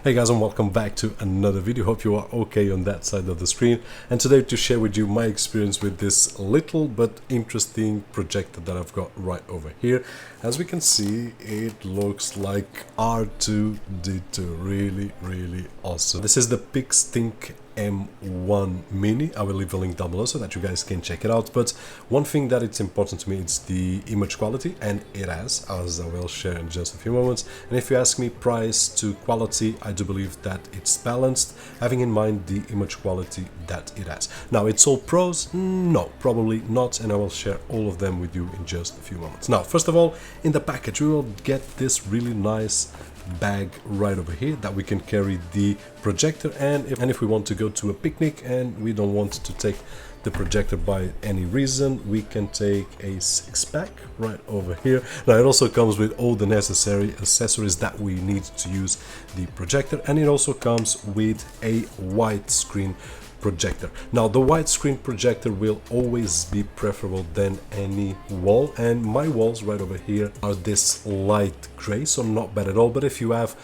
Hey guys, and welcome back to another video. Hope you are okay on that side of the screen, and today to share with you my experience with this little but interesting projector that I've got right over here. As we can see, it looks like R2-D2. Really awesome. This is the PixThink M1 Mini. I will leave a link down below so that you guys can check it out. But one thing that it's important to me is the image quality, and it has, as I will share in just a few moments. And if you ask me price to quality, I do believe that it's balanced, having in mind the image quality that it has. Now, it's all pros? No, probably not, and I will share all of them with you in just a few moments. Now, first of all, in the package we will get this really nice bag right over here that we can carry the projector, and if we want to go to a picnic and we don't want to take the projector by any reason, we can take a 6-pack right over here. Now, it also comes with all the necessary accessories that we need to use the projector, and it also comes with a widescreen projector. Now, the widescreen projector will always be preferable than any wall, and my walls right over here are this light gray, so not bad at all. But if you have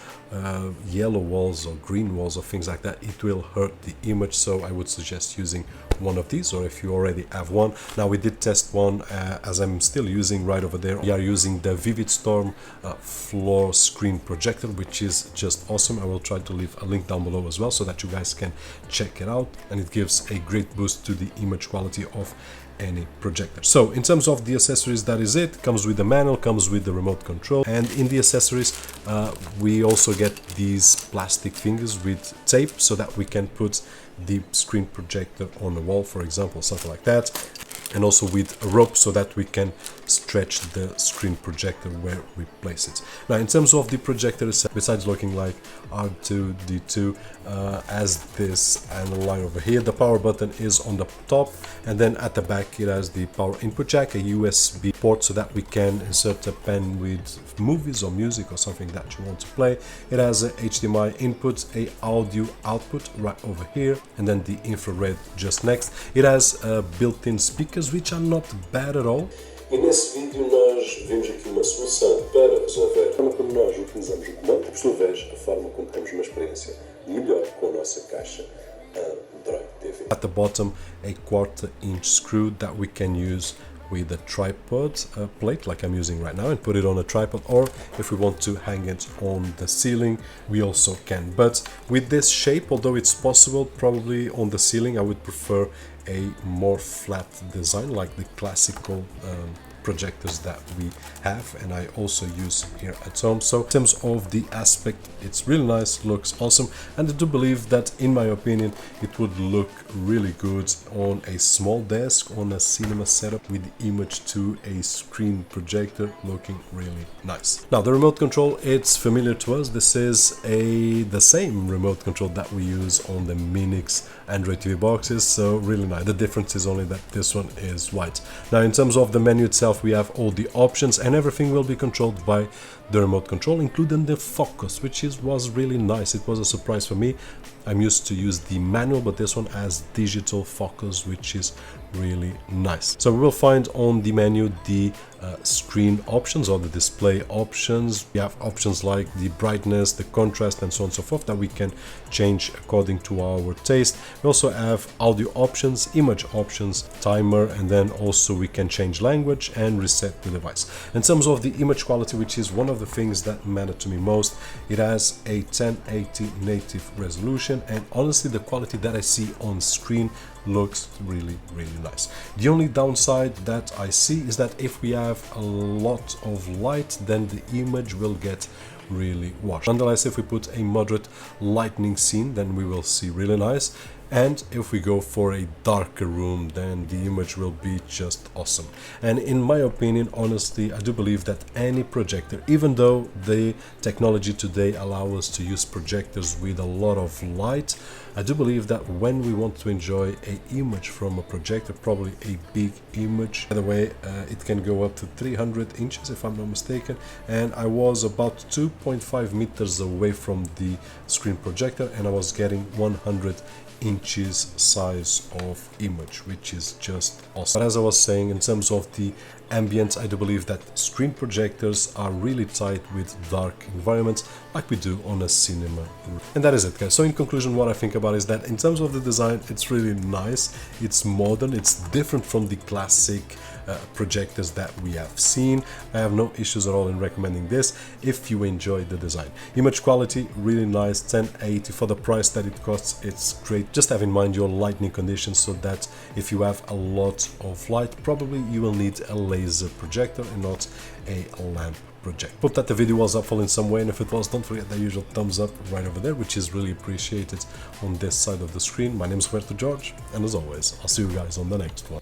yellow walls or green walls or things like that, it will hurt the image, so I would suggest using one of these, or if you already have one. Now, we did test one as I'm still using right over there. We are using the Vivid Storm floor screen projector, which is just awesome. I will try to leave a link down below as well so that you guys can check it out, and it gives a great boost to the image quality of any projector. So in terms of the accessories, that is it. Comes with the manual, comes with the remote control, and in the accessories we also get these plastic fingers with tape so that we can put the screen projector on the wall, for example, something like that, and also with a rope so that we can stretch the screen projector where we place it. Now, in terms of the projector itself, besides looking like R2-D2, as this handle line over here, the power button is on the top, and then at the back it has the power input jack, a USB port so that we can insert a pen with movies or music or something that you want to play. It has a HDMI input, a audio output right over here, and then the infrared just next. It has built-in speakers, which are not bad at all. E nesse vídeo nós vemos aqui uma solução para resolver a forma como nós utilizamos o comando, por sua vez, a forma como temos uma experiência melhor com a nossa caixa Android TV. At the bottom, a 1/4-inch screw that we can use with a tripod plate like I'm using right now, and put it on a tripod, or if we want to hang it on the ceiling, we also can. But with this shape, although it's possible, probably on the ceiling I would prefer a more flat design like the classical projectors that we have and I also use here at home. So in terms of the aspect, it's really nice, looks awesome, and I do believe that, in my opinion, it would look really good on a small desk, on a cinema setup, with the image to a screen projector, looking really nice. Now, the remote control, it's familiar to us. This is the same remote control that we use on the Minix Android TV boxes, so really nice. The difference is only that this one is white. Now, in terms of the menu itself, we have all the options, and everything will be controlled by the remote control, including the focus, which was really nice. It was a surprise for me. I'm used to use the manual, but this one has digital focus, which is really nice. So we will find on the menu the screen options, or the display options. We have options like the brightness, the contrast, and so on and so forth, that we can change according to our taste. We also have audio options, image options, timer, and then also we can change language and reset the device. In terms of the image quality, which is one of the things that matter to me most, it has a 1080 native resolution, and honestly, the quality that I see on screen looks really nice. The only downside that I see is that if we have a lot of light, then the image will get really washed. Nonetheless, if we put a moderate lighting scene, then we will see really nice. And if we go for a darker room, then the image will be just awesome. And in my opinion, honestly, I do believe that any projector, even though the technology today allows us to use projectors with a lot of light, I do believe that when we want to enjoy an image from a projector, probably a big image, by the way, it can go up to 300 inches if I'm not mistaken, and I was about 2.5 meters away from the screen projector, and I was getting 100 inch inches size of image, which is just awesome. But as I was saying, in terms of the ambience, I do believe that screen projectors are really tight with dark environments like we do on a cinema room. And that is it, guys. So in conclusion, what I think about is that in terms of the design, it's really nice, it's modern, it's different from the classic projectors that we have seen. I have no issues at all in recommending this if you enjoy the design. Image quality, really nice, 1080 for the price that it costs, it's great. Just have in mind your lighting conditions, so that if you have a lot of light, probably you will need a laser projector and not a lamp projector. Hope that the video was helpful in some way, and if it was, don't forget the usual thumbs up right over there, which is really appreciated on this side of the screen. My name is Roberto, and as always, I'll see you guys on the next one.